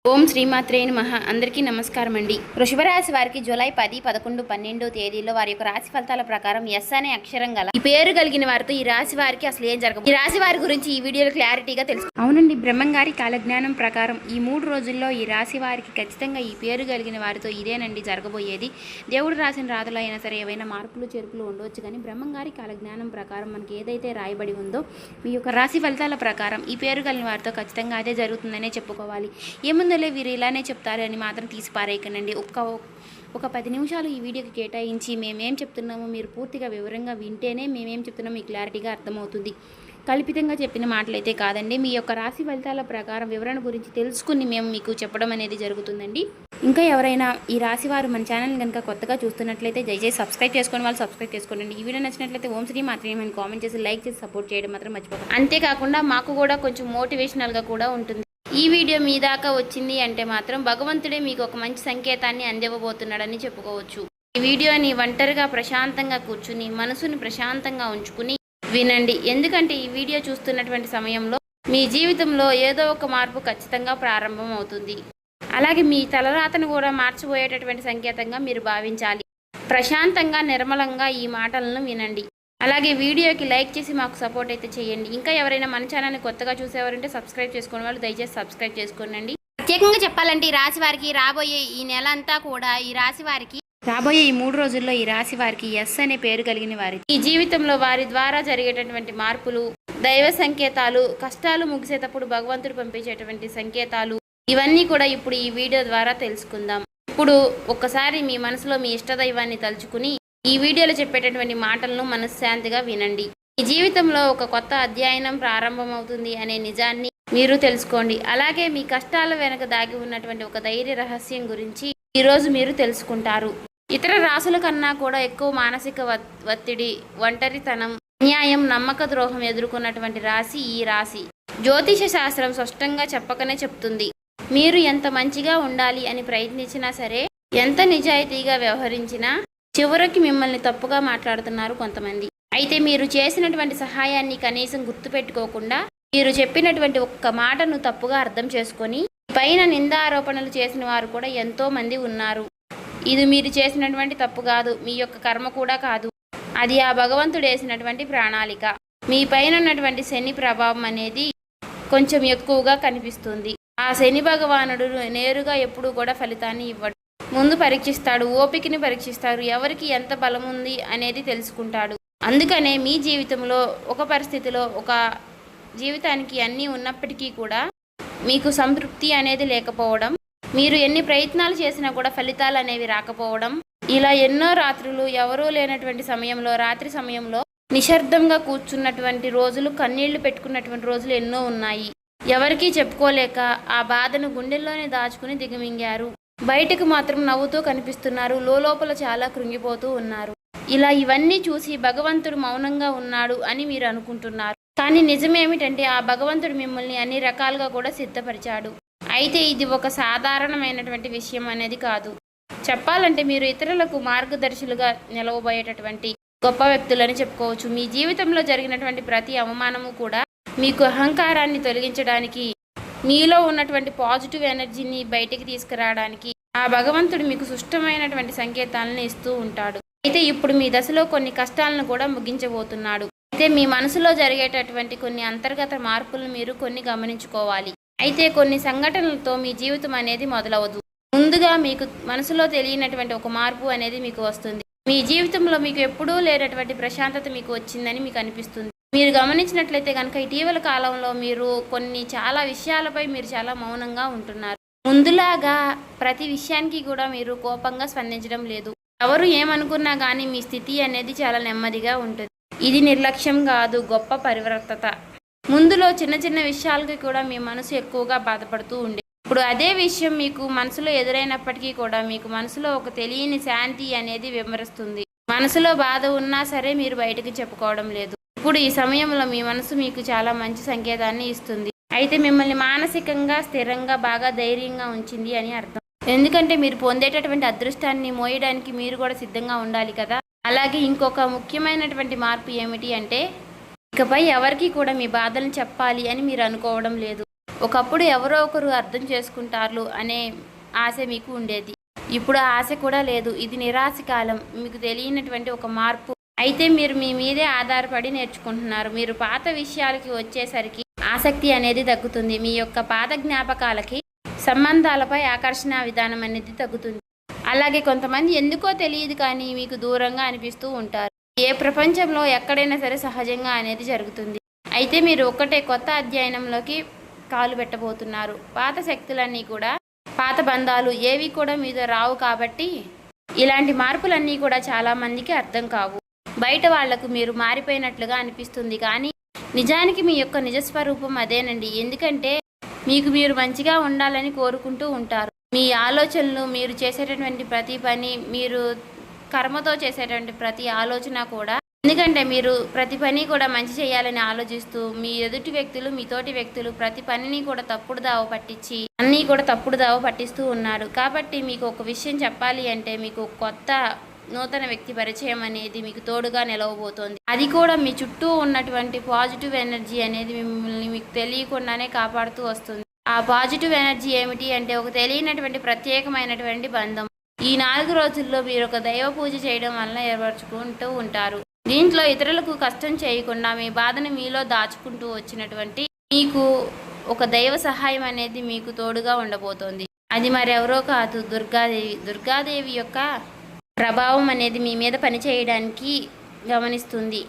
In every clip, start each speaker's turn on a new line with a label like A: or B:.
A: ఓం శ్రీమాత్రే నమః. అందరికీ నమస్కారం అండి. వృషభ రాశి వారికి జూలై 10, 11, 12 తేదీల్లో వారి యొక్క రాశి ఫలితాల ప్రకారం ఎస్ అనే అక్షరం గల ఈ పేరు కలిగిన వారితో ఈ రాశి వారికి అసలు ఏం జరగబోతుంది, ఈ రాశి వారి గురించి ఈ వీడియోలో క్లారిటీగా తెలుసు. అవునండి, బ్రహ్మంగారి కాలజ్ఞానం ప్రకారం ఈ 3 రోజుల్లో ఈ రాశి వారికి ఖచ్చితంగా ఈ పేరు కలిగిన వారితో ఇదేనండి జరగబోయేది. దేవుడు రాసిన రాతలో అయినా సరే ఏవైనా మార్పులు చేర్పులు ఉండవచ్చు, కానీ బ్రహ్మంగారి కాలజ్ఞానం ప్రకారం మనకి ఏదైతే రాయబడి ఉందో మీ యొక్క రాశి ఫలితాల ప్రకారం ఈ పేరు కలిగిన వారితో ఖచ్చితంగా అదే జరుగుతుందనే చెప్పుకోవాలి. ఏముందలే వీరు ఇలానే చెప్తారు అని మాత్రం తీసి పారేయకండి. ఒక 10 నిమిషాలు ఈ వీడియోకి కేటాయించి మేమేం చెప్తున్నామో మీరు పూర్తిగా వివరంగా వింటేనే మేమేం చెప్తున్నామో మీకు క్లారిటీగా అర్థమవుతుంది. కల్పితంగా చెప్పిన మాటలైతే కాదండి. మీ యొక్క రాశి ఫలితాల ప్రకారం వివరణ గురించి తెలుసుకుని మేము మీకు చెప్పడం అనేది జరుగుతుందండి. ఇంకా ఎవరైనా ఈ రాశి వారు మన ఛానల్ కనుక కొత్తగా చూస్తున్నట్లయితే దయచేసి సబ్స్క్రైబ్ చేసుకుని వాళ్ళు సబ్స్క్రైబ్ చేసుకోండి. ఈ వీడియో నచ్చినట్లయితే ఓం శ్రీ మాత్రమే అని కామెంట్ చేసి లైక్ చేసి సపోర్ట్ చేయడం మాత్రం మర్చిపోకండి. అంతేకాకుండా మాకు కూడా కొంచెం మోటివేషనల్గా కూడా ఉంటుంది. ఈ వీడియో మీ దాకా వచ్చింది అంటే మాత్రం భగవంతుడే మీకు ఒక మంచి సంకేతాన్ని అందివ్వబోతున్నాడని చెప్పుకోవచ్చు. ఈ వీడియోని ఒంటరిగా ప్రశాంతంగా కూర్చుని మనసుని ప్రశాంతంగా ఉంచుకుని వినండి. ఎందుకంటే ఈ వీడియో చూస్తున్నటువంటి సమయంలో మీ జీవితంలో ఏదో ఒక మార్పు ఖచ్చితంగా ప్రారంభం అవుతుంది. అలాగే మీ తలరాతను కూడా మార్చిపోయేటటువంటి సంకేతంగా మీరు భావించాలి. ప్రశాంతంగా నిర్మలంగా ఈ మాటలను వినండి. అలాగే వీడియోకి లైక్ చేసి మాకు సపోర్ట్ అయితే చేయండి. ఇంకా ఎవరైనా మన ఛానల్ని కొత్తగా చూసేవారంటే సబ్స్క్రైబ్ చేసుకునే వాళ్ళు దయచేసి సబ్స్క్రైబ్ చేసుకోండి. ప్రత్యేకంగా చెప్పాలంటే ఈ రాశి వారికి రాబోయే ఈ నెల అంతా కూడా ఈ రాశి వారికి రాబోయే ఈ 3 రోజుల్లో ఈ రాశి వారికి ఎస్ అనే పేరు కలిగిన వారికి ఈ జీవితంలో వారి ద్వారా జరిగేటటువంటి మార్పులు, దైవ సంకేతాలు, కష్టాలు ముగిసేటప్పుడు భగవంతుడు పంపించేటువంటి సంకేతాలు ఇవన్నీ కూడా ఇప్పుడు ఈ వీడియో ద్వారా తెలుసుకుందాం. ఇప్పుడు ఒక్కసారి మీ మనసులో మీ ఇష్టదైవాన్ని తలుచుకుని ఈ వీడియోలో చెప్పేటటువంటి మాటలను మనశ్శాంతిగా వినండి. ఈ జీవితంలో ఒక కొత్త అధ్యయనం ప్రారంభమవుతుంది అనే నిజాన్ని మీరు తెలుసుకోండి. అలాగే మీ కష్టాల వెనక దాగి ఉన్నటువంటి ఒక ధైర్య రహస్యం గురించి ఈరోజు మీరు తెలుసుకుంటారు. ఇతర రాశుల కన్నా కూడా ఎక్కువ మానసిక ఒత్తిడి, ఒంటరితనం, అన్యాయం, నమ్మక ద్రోహం ఎదుర్కొన్నటువంటి రాశి ఈ రాశి. జ్యోతిష శాస్త్రం స్పష్టంగా చెప్పకనే చెప్తుంది. మీరు ఎంత మంచిగా ఉండాలి అని ప్రయత్నించినా సరే, ఎంత నిజాయితీగా వ్యవహరించినా చివరికి మిమ్మల్ని తప్పుగా మాట్లాడుతున్నారు కొంతమంది. అయితే మీరు చేసినటువంటి సహాయాన్ని కనీసం గుర్తుపెట్టుకోకుండా మీరు చెప్పినటువంటి ఒక్క మాటను తప్పుగా అర్థం చేసుకొని పైన నిందారోపణలు చేసిన వారు కూడా ఎంతో మంది ఉన్నారు. ఇది మీరు చేసినటువంటి తప్పు కాదు, మీ యొక్క కర్మ కూడా కాదు, అది ఆ భగవంతుడు వేసినటువంటి ప్రణాళిక. మీ పైన ఉన్నటువంటి శని ప్రభావం అనేది కొంచెం ఎక్కువగా కనిపిస్తుంది. ఆ శని భగవానుడు నేరుగా ఎప్పుడూ కూడా ఫలితాన్ని ఇవ్వడు. ముందు పరీక్షిస్తాడు, ఓపికని పరీక్షిస్తాడు, ఎవరికి ఎంత బలం ఉంది అనేది తెలుసుకుంటాడు. అందుకనే మీ జీవితంలో ఒక పరిస్థితిలో ఒక జీవితానికి అన్నీ ఉన్నప్పటికీ కూడా మీకు సంతృప్తి అనేది లేకపోవడం, మీరు ఎన్ని ప్రయత్నాలు చేసినా కూడా ఫలితాలు అనేవి రాకపోవడం, ఇలా ఎన్నో రాత్రులు ఎవరూ లేనటువంటి సమయంలో, రాత్రి సమయంలో నిశ్శబ్దంగా కూర్చున్నటువంటి రోజులు, కన్నీళ్లు పెట్టుకున్నటువంటి రోజులు ఎన్నో ఉన్నాయి. ఎవరికీ చెప్పుకోలేక ఆ బాధను గుండెల్లోనే దాచుకుని దిగమింగారు. బయటకు మాత్రం నవ్వుతూ కనిపిస్తున్నారు, లోపల చాలా కృంగిపోతూ ఉన్నారు. ఇలా ఇవన్నీ చూసి భగవంతుడు మౌనంగా ఉన్నాడు అని మీరు అనుకుంటున్నారు. కానీ నిజమేమిటంటే ఆ భగవంతుడు మిమ్మల్ని అన్ని రకాలుగా కూడా సిద్ధపరిచాడు. అయితే ఇది ఒక సాధారణమైనటువంటి విషయం అనేది కాదు. చెప్పాలంటే మీరు ఇతరులకు మార్గదర్శులుగా నిలవబోయేటటువంటి గొప్ప వ్యక్తులని చెప్పుకోవచ్చు. మీ జీవితంలో జరిగినటువంటి ప్రతి అవమానము కూడా మీకు అహంకారాన్ని తొలగించడానికి, మీలో ఉన్నటువంటి పాజిటివ్ ఎనర్జీని బయటికి తీసుకురావడానికి ఆ భగవంతుడు మీకు సుష్టమైనటువంటి సంకేతాలను ఇస్తూ ఉంటాడు. అయితే ఇప్పుడు మీ దశలో కొన్ని కష్టాలను కూడా ముగించబోతున్నాడు. అయితే మీ మనసులో జరిగేటటువంటి కొన్ని అంతర్గత మార్పులను మీరు కొన్ని గమనించుకోవాలి. అయితే కొన్ని సంఘటనలతో మీ జీవితం అనేది మొదలవదు. ముందుగా మీకు మనసులో తెలియనటువంటి ఒక మార్పు అనేది మీకు వస్తుంది. మీ జీవితంలో మీకు ఎప్పుడూ లేనటువంటి ప్రశాంతత మీకు వచ్చిందని మీకు అనిపిస్తుంది. మీరు గమనించినట్లయితే కనుక ఇటీవల కాలంలో మీరు చాలా విషయాలపై మీరు చాలా మౌనంగా ఉంటున్నారు. ముందులాగా ప్రతి విషయానికి కూడా మీరు కోపంగా స్పందించడం లేదు. ఎవరు ఏమనుకున్నా కానీ మీ స్థితి అనేది చాలా నెమ్మదిగా ఉంటుంది. ఇది నిర్లక్ష్యం కాదు, గొప్ప పరివర్తత. ముందులో చిన్న చిన్న విషయాలకి కూడా మీ మనసు ఎక్కువగా బాధపడుతూ ఉండే, ఇప్పుడు అదే విషయం మీకు మనసులో ఎదురైనప్పటికీ కూడా మీకు మనసులో ఒక తెలియని శాంతి అనేది విమరిస్తుంది. మనసులో బాధ ఉన్నా సరే మీరు బయటకు చెప్పుకోవడం లేదు. ఇప్పుడు ఈ సమయంలో మీ మనసు మీకు చాలా మంచి సంకేతాన్ని ఇస్తుంది. అయితే మిమ్మల్ని మానసికంగా స్థిరంగా బాగా ధైర్యంగా ఉంచింది అని అర్థం. ఎందుకంటే మీరు పొందేటటువంటి అదృష్టాన్ని మోయడానికి మీరు కూడా సిద్ధంగా ఉండాలి కదా. అలాగే ఇంకొక ముఖ్యమైనటువంటి మార్పు ఏమిటి అంటే ఇకపై ఎవరికి కూడా మీ బాధలను చెప్పాలి అని మీరు అనుకోవడం లేదు. ఒకప్పుడు ఎవరో ఒకరు అర్థం చేసుకుంటారు అనే ఆశ మీకు ఉండేది. ఇప్పుడు ఆ ఆశ కూడా లేదు. ఇది నిరాశ కాలం. మీకు తెలియనటువంటి ఒక మార్పు. అయితే మీరు మీ మీదే ఆధారపడి నేర్చుకుంటున్నారు. మీరు పాత విషయాలకి వచ్చేసరికి ఆసక్తి అనేది తగ్గుతుంది. మీ యొక్క పాత జ్ఞాపకాలకి, సంబంధాలపై ఆకర్షణ విధానం అనేది తగ్గుతుంది. అలాగే కొంతమంది ఎందుకో తెలియదు కానీ మీకు దూరంగా అనిపిస్తూ ఉంటారు. ఏ ప్రపంచంలో ఎక్కడైనా సరే సహజంగా అనేది జరుగుతుంది. అయితే మీరు ఒక్కటే కొత్త అధ్యయనంలోకి కాలు పెట్టబోతున్నారు. పాత శక్తులన్నీ కూడా, పాత బంధాలు ఏవి కూడా మీతో రావు. కాబట్టి ఇలాంటి మార్పులన్నీ కూడా చాలామందికి అర్థం కావు. బయట వాళ్లకు మీరు మారిపోయినట్లుగా అనిపిస్తుంది కానీ నిజానికి మీ యొక్క నిజస్వరూపం అదేనండి. ఎందుకంటే మీకు మీరు మంచిగా ఉండాలని కోరుకుంటూ ఉంటారు. మీ ఆలోచనలు, మీరు చేసేటటువంటి ప్రతి పని, మీరు కర్మతో చేసేటువంటి ప్రతి ఆలోచన కూడా, ఎందుకంటే మీరు ప్రతి పని కూడా మంచి చేయాలని ఆలోచిస్తూ మీ ఎదుటి వ్యక్తులు, మీ తోటి వ్యక్తులు ప్రతి పనిని కూడా తప్పుడు దావ పట్టించి అన్నీ కూడా తప్పుడు దావ పట్టిస్తూ ఉన్నారు. కాబట్టి మీకు ఒక విషయం చెప్పాలి అంటే మీకు కొత్త నూతన వ్యక్తి పరిచయం అనేది మీకు తోడుగా నిలవబోతోంది. అది కూడా మీ చుట్టూ ఉన్నటువంటి పాజిటివ్ ఎనర్జీ అనేది మిమ్మల్ని మీకు తెలియకుండానే కాపాడుతూ వస్తుంది. ఆ పాజిటివ్ ఎనర్జీ ఏమిటి అంటే ఒక తెలియనటువంటి ప్రత్యేకమైనటువంటి బంధం. ఈ 4 రోజుల్లో మీరు ఒక దైవ పూజ చేయడం వల్ల ఏర్పరచుకుంటూ ఉంటారు. దీంట్లో ఇతరులకు కష్టం చేయకుండా మీ బాధను మీలో దాచుకుంటూ వచ్చినటువంటి మీకు ఒక దైవ సహాయం అనేది మీకు తోడుగా ఉండబోతోంది. అది మరెవరో కాదు, దుర్గాదేవి. దుర్గాదేవి యొక్క ప్రభావం అనేది మీ మీద పనిచేయడానికి గమనిస్తుంది.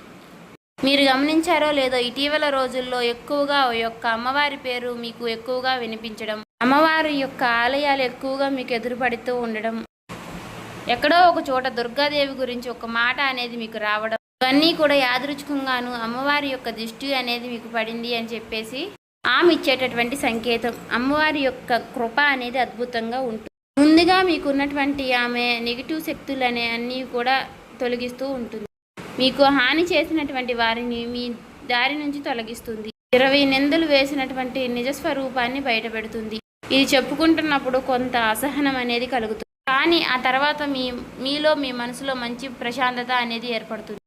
A: మీరు గమనించారో లేదో ఇటీవల రోజుల్లో ఎక్కువగా యొక్క అమ్మవారి పేరు మీకు ఎక్కువగా వినిపించడం, అమ్మవారి యొక్క ఆలయాలు ఎక్కువగా మీకు ఎదురుపడుతూ ఉండడం, ఎక్కడో ఒక చోట దుర్గాదేవి గురించి ఒక మాట అనేది మీకు రావడం, ఇవన్నీ కూడా యాదృచ్ఛికంగాను అమ్మవారి యొక్క దృష్టి అనేది మీకు పడింది అని చెప్పేసి ఆమె ఇచ్చేటటువంటి సంకేతం. అమ్మవారి యొక్క కృప అనేది అద్భుతంగా ఉంటుంది. ముందుగా మీకున్నటువంటి ఆమె నెగిటివ్ శక్తులు అనే అన్నీ కూడా తొలగిస్తూ ఉంటుంది. మీకు హాని చేసినటువంటి వారిని మీ దారి నుంచి తొలగిస్తుంది. 20 నిందలు వేసినటువంటి నిజస్వరూపాన్ని బయటపెడుతుంది. ఇది చెప్పుకుంటున్నప్పుడు కొంత అసహనం అనేది కలుగుతుంది. కానీ ఆ తర్వాత మీలో మీ మనసులో మంచి ప్రశాంతత అనేది ఏర్పడుతుంది.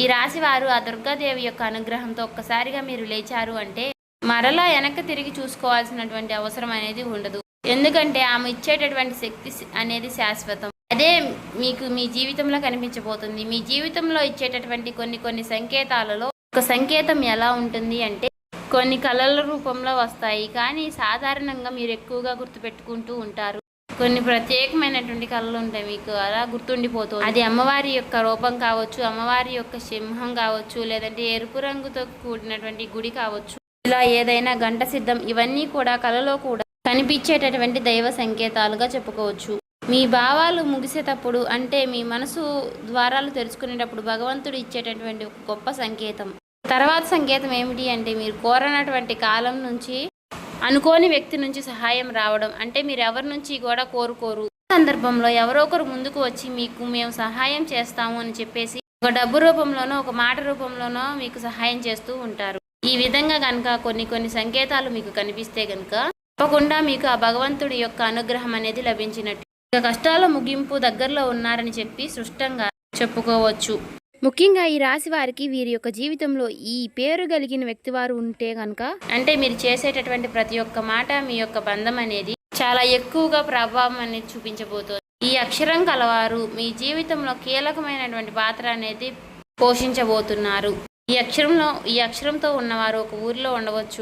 A: ఈ రాశి వారు ఆ దుర్గాదేవి యొక్క అనుగ్రహంతో ఒక్కసారిగా మీరు లేచారు అంటే మరలా వెనక్కి తిరిగి చూసుకోవాల్సినటువంటి అవసరం అనేది ఉండదు. ఎందుకంటే ఆమె ఇచ్చేటటువంటి శక్తి అనేది శాశ్వతం. అదే మీకు మీ జీవితంలో కనిపించబోతుంది. మీ జీవితంలో ఇచ్చేటటువంటి కొన్ని సంకేతాలలో ఒక సంకేతం ఎలా ఉంటుంది అంటే కొన్ని కళల రూపంలో వస్తాయి. కానీ సాధారణంగా మీరు ఎక్కువగా గుర్తుపెట్టుకుంటూ ఉంటారు. కొన్ని ప్రత్యేకమైనటువంటి కళలు ఉంటాయి, మీకు అలా గుర్తుండిపోతుంది. అది అమ్మవారి యొక్క రూపం కావచ్చు, అమ్మవారి యొక్క సింహం కావచ్చు, లేదంటే ఎరుపు రంగుతో కూడినటువంటి గుడి కావచ్చు, ఇలా ఏదైనా గంట సిద్ధం, ఇవన్నీ కూడా కళలో కూడా కనిపించేటటువంటి దైవ సంకేతాలుగా చెప్పుకోవచ్చు. మీ భావాలు ముగిసేటప్పుడు అంటే మీ మనసు ద్వారాలు తెరుచుకునేటప్పుడు భగవంతుడు ఇచ్చేటటువంటి ఒక గొప్ప సంకేతం. తర్వాత సంకేతం ఏమిటి అంటే మీరు కోరనటువంటి కాలం నుంచి అనుకోని వ్యక్తి నుంచి సహాయం రావడం. అంటే మీరు ఎవరి నుంచి కూడా కోరుకోరు, సందర్భంలో ఎవరో ఒకరు ముందుకు వచ్చి మీకు మేము సహాయం చేస్తాము అని చెప్పేసి ఒక డబ్బు రూపంలోనో ఒక మాట రూపంలోనో మీకు సహాయం చేస్తూ ఉంటారు. ఈ విధంగా కనుక కొన్ని సంకేతాలు మీకు కనిపిస్తే కనుక తప్పకుండా మీకు ఆ భగవంతుడి యొక్క అనుగ్రహం అనేది లభించినట్టు. ఇక కష్టాల ముగింపు దగ్గరలో ఉన్నారని చెప్పి స్పష్టంగా చెప్పుకోవచ్చు. ముఖ్యంగా ఈ రాశి వారికి వీరి యొక్క జీవితంలో ఈ పేరు కలిగిన వ్యక్తి వారు ఉంటే కనుక అంటే మీరు చేసేటటువంటి ప్రతి ఒక్క మాట మీ యొక్క బంధం అనేది చాలా ఎక్కువగా ప్రభావం అనేది చూపించబోతోంది. ఈ అక్షరం కలవారు మీ జీవితంలో కీలకమైనటువంటి పాత్ర అనేది పోషించబోతున్నారు. ఈ అక్షరంతో ఉన్నవారు ఒక ఊరిలో ఉండవచ్చు,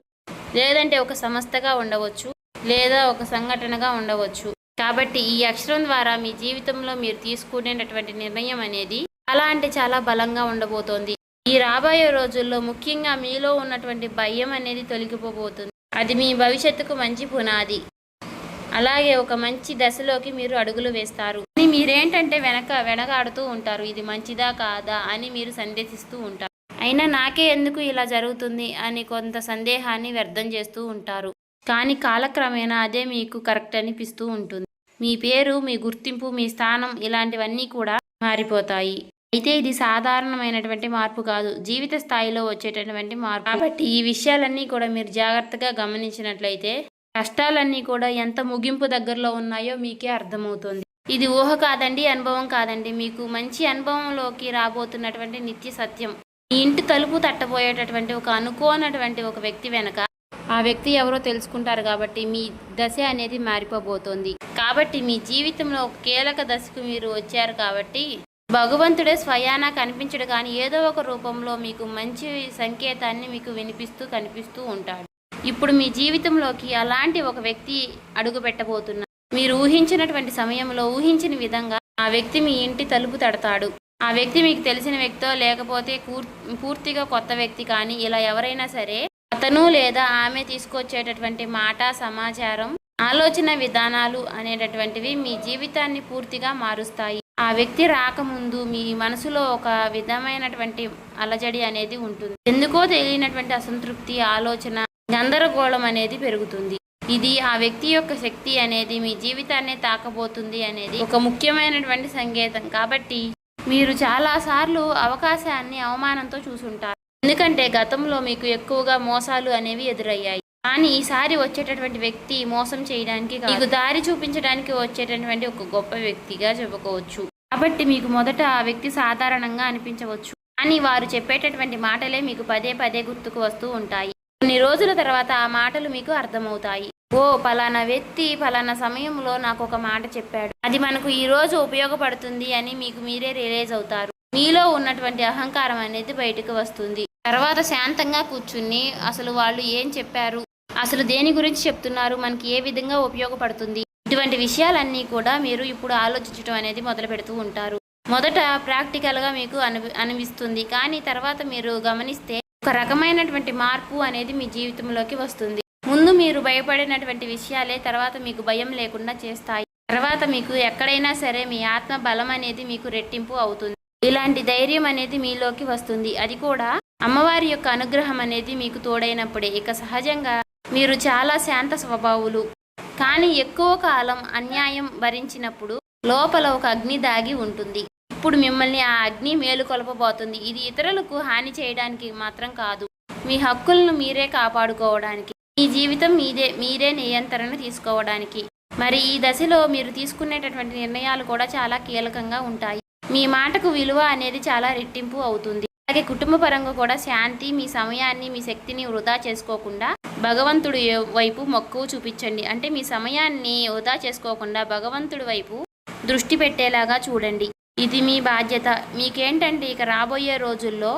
A: లేదంటే ఒక సంస్థగా ఉండవచ్చు, లేదా ఒక సంఘటనగా ఉండవచ్చు. కాబట్టి ఈ అక్షరం ద్వారా మీ జీవితంలో మీరు తీసుకునేటటువంటి నిర్ణయం అనేది చాలా అంటే చాలా బలంగా ఉండబోతోంది. ఈ రాబోయే రోజుల్లో ముఖ్యంగా మీలో ఉన్నటువంటి భయం అనేది తొలగిపోబోతుంది. అది మీ భవిష్యత్తుకు మంచి పునాది. అలాగే ఒక మంచి దశలోకి మీరు అడుగులు వేస్తారు. మీరేంటంటే వెనకాడుతూ ఉంటారు, ఇది మంచిదా కాదా అని మీరు సందేహిస్తూ ఉంటారు. అయినా నాకే ఎందుకు ఇలా జరుగుతుంది అని కొంత సందేహాన్ని వ్యర్థం చేస్తూ ఉంటారు. కానీ కాలక్రమేణా అదే మీకు కరెక్ట్ అనిపిస్తూ ఉంటుంది. మీ పేరు, మీ గుర్తింపు, మీ స్థానం ఇలాంటివన్నీ కూడా మారిపోతాయి. అయితే ఇది సాధారణమైనటువంటి మార్పు కాదు, జీవిత స్థాయిలో వచ్చేటటువంటి మార్పు. కాబట్టి ఈ విషయాలన్నీ కూడా మీరు జాగ్రత్తగా గమనించినట్లయితే కష్టాలన్నీ కూడా ఎంత ముగింపు దగ్గరలో ఉన్నాయో మీకే అర్థమవుతుంది. ఇది ఊహ కాదండి, అనుభవం కాదండి, మీకు మంచి అనుభవంలోకి రాబోతున్నటువంటి నిత్య సత్యం. మీ ఇంటి తలుపు తట్టబోయేటటువంటి ఒక అనుకోనటువంటి ఒక వ్యక్తి వెనక ఆ వ్యక్తి ఎవరో తెలుసుకుంటారు కాబట్టి మీ దశ అనేది మారిపోబోతోంది. కాబట్టి మీ జీవితంలో ఒక కీలక దశకు మీరు వచ్చారు కాబట్టి భగవంతుడే స్వయానా కనిపించడు కానీ ఏదో ఒక రూపంలో మీకు మంచి సంకేతాన్ని మీకు వినిపిస్తూ కనిపిస్తూ ఉంటాడు. ఇప్పుడు మీ జీవితంలోకి అలాంటి ఒక వ్యక్తి అడుగు పెట్టబోతున్నారు. మీరు ఊహించినటువంటి సమయంలో ఊహించిన విధంగా ఆ వ్యక్తి మీ ఇంటి తలుపు తడతాడు. ఆ వ్యక్తి మీకు తెలిసిన వ్యక్తో లేకపోతే పూర్తిగా కొత్త వ్యక్తి కానీ ఇలా ఎవరైనా సరే అతను లేదా ఆమె తీసుకొచ్చేటటువంటి మాట, సమాచారం, ఆలోచన విధానాలు అనేటటువంటివి మీ జీవితాన్ని పూర్తిగా మారుస్తాయి. ఆ వ్యక్తి రాకముందు మీ మనసులో ఒక విధమైనటువంటి అలజడి అనేది ఉంటుంది. ఎందుకో తెలియనటువంటి అసంతృప్తి, ఆలోచన, గందరగోళం అనేది పెరుగుతుంది. ఇది ఆ వ్యక్తి యొక్క శక్తి అనేది మీ జీవితాన్ని తాకబోతుంది అనేది ఒక ముఖ్యమైనటువంటి సంకేతం. కాబట్టి మీరు చాలాసార్లు అవకాశాన్ని అవమానంతో చూసుంటారు. ఎందుకంటే గతంలో మీకు ఎక్కువగా మోసాలు అనేవి ఎదురయ్యాయి. కానీ ఈసారి వచ్చేటటువంటి వ్యక్తి మోసం చేయడానికి మీకు దారి చూపించడానికి వచ్చేటటువంటి ఒక గొప్ప వ్యక్తిగా చెప్పుకోవచ్చు. కాబట్టి మీకు మొదట ఆ వ్యక్తి సాధారణంగా అనిపించవచ్చు, కానీ వారు చెప్పేటటువంటి మాటలే మీకు పదే పదే గుర్తుకు వస్తూ ఉంటాయి. కొన్ని రోజుల తర్వాత ఆ మాటలు మీకు అర్థమవుతాయి. ఓ పలానా వ్యక్తి పలానా సమయంలో నాకు ఒక మాట చెప్పాడు, అది మనకు ఈ రోజు ఉపయోగపడుతుంది అని మీకు మీరే రియలైజ్ అవుతారు. మీలో ఉన్నటువంటి అహంకారం అనేది బయటకు వస్తుంది. తర్వాత శాంతంగా కూర్చుని అసలు వాళ్ళు ఏం చెప్పారు, అసలు దేని గురించి చెప్తున్నారు, మనకి ఏ విధంగా ఉపయోగపడుతుంది, ఇటువంటి విషయాలన్నీ కూడా మీరు ఇప్పుడు ఆలోచించడం అనేది మొదలు పెడుతూ ఉంటారు. మొదట ప్రాక్టికల్గా మీకు అనిపిస్తుంది, కానీ తర్వాత మీరు గమనిస్తే ఒక రకమైనటువంటి మార్పు అనేది మీ జీవితంలోకి వస్తుంది. ముందు మీరు భయపడినటువంటి విషయాలే తర్వాత మీకు భయం లేకుండా చేస్తాయి. తర్వాత మీకు ఎక్కడైనా సరే మీ ఆత్మ బలం అనేది మీకు రెట్టింపు అవుతుంది. ఇలాంటి ధైర్యం అనేది మీలోకి వస్తుంది. అది కూడా అమ్మవారి యొక్క అనుగ్రహం అనేది మీకు తోడైనప్పుడే. ఇక సహజంగా మీరు చాలా శాంత స్వభావులు, కానీ ఎక్కువ కాలం అన్యాయం భరించినప్పుడు లోపల ఒక అగ్ని దాగి ఉంటుంది. ఇప్పుడు మిమ్మల్ని ఆ అగ్ని మేలుకొల్పబోతుంది. ఇది ఇతరులకు హాని చేయడానికి మాత్రం కాదు, మీ హక్కులను మీరే కాపాడుకోవడానికి, మీ జీవితం మీరే నియంత్రణ తీసుకోవడానికి. మరి ఈ దశలో మీరు తీసుకునేటటువంటి నిర్ణయాలు కూడా చాలా కీలకంగా ఉంటాయి. మీ మాటకు విలువ అనేది చాలా రెట్టింపు అవుతుంది. అలాగే కుటుంబ పరంగా కూడా శాంతి, మీ సమయాన్ని, మీ శక్తిని వృధా చేసుకోకుండా భగవంతుడి వైపు మక్కువ చూపించండి. అంటే మీ సమయాన్ని వృధా చేసుకోకుండా భగవంతుడి వైపు దృష్టి పెట్టేలాగా చూడండి. ఇది మీ బాధ్యత. మీకేంటంటే ఇక రాబోయే రోజుల్లో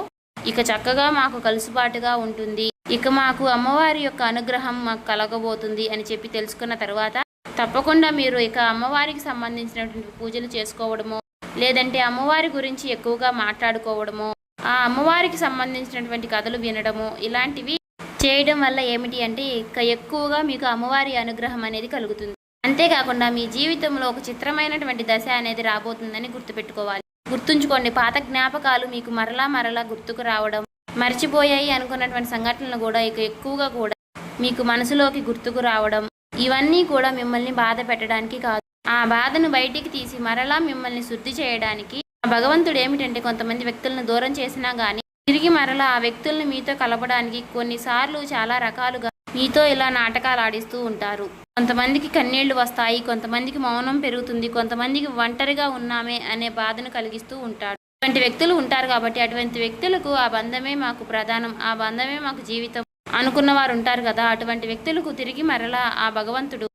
A: ఇక చక్కగా మాకు కలుసుబాటుగా ఉంటుంది, ఇక మాకు అమ్మవారి యొక్క అనుగ్రహం మాకు కలగబోతుంది అని చెప్పి తెలుసుకున్న తర్వాత తప్పకుండా మీరు ఇక అమ్మవారికి సంబంధించినటువంటి పూజలు చేసుకోవడమో, లేదంటే అమ్మవారి గురించి ఎక్కువగా మాట్లాడుకోవడమో, ఆ అమ్మవారికి సంబంధించినటువంటి కథలు వినడము, ఇలాంటివి చేయడం వల్ల ఏమిటి అంటే ఇక ఎక్కువగా మీకు అమ్మవారి అనుగ్రహం అనేది కలుగుతుంది. అంతేకాకుండా మీ జీవితంలో ఒక చిత్రమైనటువంటి దశ అనేది రాబోతుందని గుర్తుపెట్టుకోవాలి. గుర్తుంచుకోండి, పాత జ్ఞాపకాలు మీకు మరలా గుర్తుకు రావడం, మర్చిపోయాయి అనుకున్నటువంటి సంఘటనలు కూడా ఇక ఎక్కువగా కూడా మీకు మనసులోకి గుర్తుకు రావడం, ఇవన్నీ కూడా మిమ్మల్ని బాధ పెట్టడానికి కాదు, ఆ బాధను బయటికి తీసి మరలా మిమ్మల్ని శుద్ధి చేయడానికి. భగవంతుడు ఏమిటంటే కొంతమంది వ్యక్తులను దూరం చేసినా కానీ తిరిగి మరలా ఆ వ్యక్తులను మీతో కలపడానికి కొన్నిసార్లు చాలా రకాలుగా మీతో ఇలా నాటకాలు ఆడిస్తూ ఉంటారు. కొంతమందికి కన్నీళ్లు వస్తాయి, కొంతమందికి మౌనం పెరుగుతుంది, కొంతమందికి ఒంటరిగా ఉన్నామే అనే బాధను కలిగిస్తూ ఉంటాడు. అటువంటి వ్యక్తులు ఉంటారు. కాబట్టి అటువంటి వ్యక్తులకు ఆ బంధమే మాకు ప్రధానం, ఆ బంధమే మాకు జీవితం అనుకున్న వారు ఉంటారు కదా, అటువంటి వ్యక్తులకు తిరిగి మరలా ఆ భగవంతుడు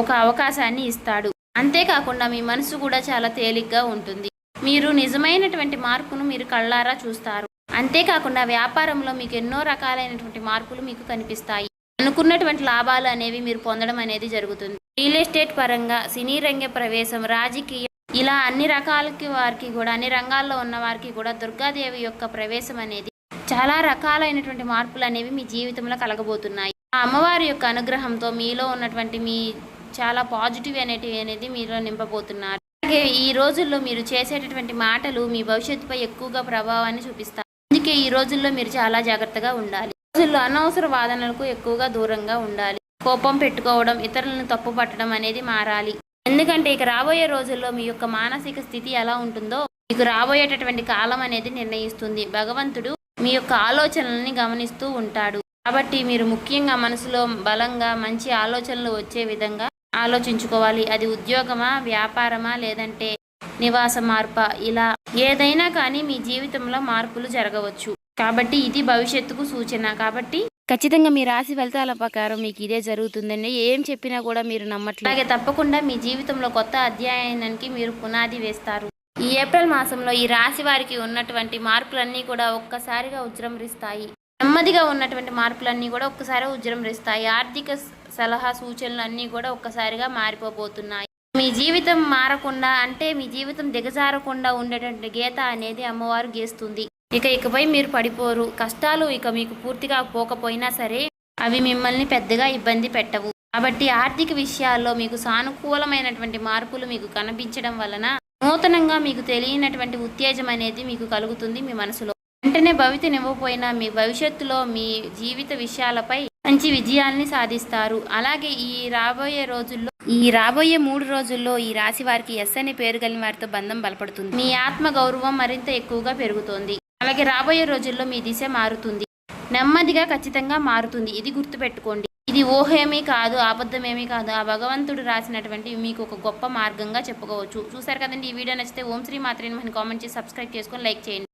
A: ఒక అవకాశాన్ని ఇస్తాడు. అంతేకాకుండా మీ మనసు కూడా చాలా తేలిగ్గా ఉంటుంది. మీరు నిజమైనటువంటి మార్పును మీరు కళ్ళారా చూస్తారు. అంతేకాకుండా వ్యాపారంలో మీకు ఎన్నో రకాలైనటువంటి మార్పులు మీకు కనిపిస్తాయి. అనుకున్నటువంటి లాభాలు అనేవి మీరు పొందడం అనేది జరుగుతుంది. రియల్ ఎస్టేట్ పరంగా, సినీ రంగ ప్రవేశం, రాజకీయం, ఇలా అన్ని రకాలకి వారికి కూడా, అన్ని రంగాల్లో ఉన్న వారికి కూడా దుర్గాదేవి యొక్క ప్రవేశం అనేది చాలా రకాలైనటువంటి మార్పులు అనేవి మీ జీవితంలో కలగబోతున్నాయి. ఆ అమ్మవారి యొక్క అనుగ్రహంతో మీలో ఉన్నటువంటి మీ చాలా పాజిటివ్ అనేది మీలో నింపబోతున్నారు. అలాగే ఈ రోజుల్లో మీరు చేసేటటువంటి మాటలు మీ భవిష్యత్తుపై ఎక్కువగా ప్రభావాన్ని చూపిస్తాయి. అందుకే ఈ రోజుల్లో మీరు చాలా జాగ్రత్తగా ఉండాలి. రోజుల్లో అనవసర వాదనలకు ఎక్కువగా దూరంగా ఉండాలి. కోపం పెట్టుకోవడం, ఇతరులను తప్పు పట్టడం అనేది మారాలి. ఎందుకంటే ఇక రాబోయే రోజుల్లో మీ యొక్క మానసిక స్థితి ఎలా ఉంటుందో మీకు రాబోయేటటువంటి కాలం అనేది నిర్ణయిస్తుంది. భగవంతుడు మీ యొక్క ఆలోచనల్ని గమనిస్తూ ఉంటాడు. కాబట్టి మీరు ముఖ్యంగా మనసులో బలంగా మంచి ఆలోచనలు వచ్చే విధంగా ఆలోచించుకోవాలి. అది ఉద్యోగమా, వ్యాపారమా, లేదంటే నివాస మార్పా, ఇలా ఏదైనా కానీ మీ జీవితంలో మార్పులు జరగవచ్చు. కాబట్టి ఇది భవిష్యత్తుకు సూచన. కాబట్టి ఖచ్చితంగా మీ రాశి ఫలితాల ప్రకారం మీకు ఇదే జరుగుతుందండి. ఏం చెప్పినా కూడా మీరు నమ్మట్లేదు. అలాగే తప్పకుండా మీ జీవితంలో కొత్త అధ్యాయానికి మీరు పునాది వేస్తారు. ఈ ఏప్రిల్ మాసంలో ఈ రాశి వారికి ఉన్నటువంటి మార్పులన్నీ కూడా ఒక్కసారిగా ఉజృంభిస్తాయి. నెమ్మదిగా ఉన్నటువంటి మార్పులన్నీ కూడా ఒక్కసారి ఉజృంభిస్తాయి. ఆర్థిక సలహా సూచనలు అన్నీ కూడా ఒక్కసారిగా మారిపోబోతున్నాయి. మీ జీవితం మారకుండా అంటే మీ జీవితం దిగజారకుండా ఉండేటువంటి గీత అనేది అమ్మవారు గీస్తుంది. ఇకపై మీరు పడిపోరు. కష్టాలు ఇక మీకు పూర్తిగా పోకపోయినా సరే అవి మిమ్మల్ని పెద్దగా ఇబ్బంది పెట్టవు. కాబట్టి ఆర్థిక విషయాల్లో మీకు సానుకూలమైనటువంటి మార్పులు మీకు కనిపించడం వలన నూతనంగా మీకు తెలియనటువంటి ఉత్తేజం అనేది మీకు కలుగుతుంది మీ మనసులో. వెంటనే భవితనివ్వకపోయినా మీ భవిష్యత్తులో మీ జీవిత విషయాలపై మంచి విజయాల్ని సాధిస్తారు. అలాగే ఈ రాబోయే 3 రోజుల్లో ఈ రాశి వారికి ఎస్ అనే పేరు కలిగిన వారితో బంధం బలపడుతుంది. మీ ఆత్మ గౌరవం మరింత ఎక్కువగా పెరుగుతోంది. అలాగే రాబోయే రోజుల్లో మీ దిశ మారుతుంది. నెమ్మదిగా ఖచ్చితంగా మారుతుంది. ఇది గుర్తుపెట్టుకోండి. ఇది ఊహేమీ కాదు, అబద్ధమేమీ కాదు. ఆ భగవంతుడు రాసినటువంటి మీకు ఒక గొప్ప మార్గంగా చెప్పుకోవచ్చు. చూసారు కదండి. ఈ వీడియో నచ్చితే ఓం శ్రీ మాత్రే నమః కామెంట్ చేసి సబ్స్క్రైబ్ చేసుకొని లైక్ చేయండి.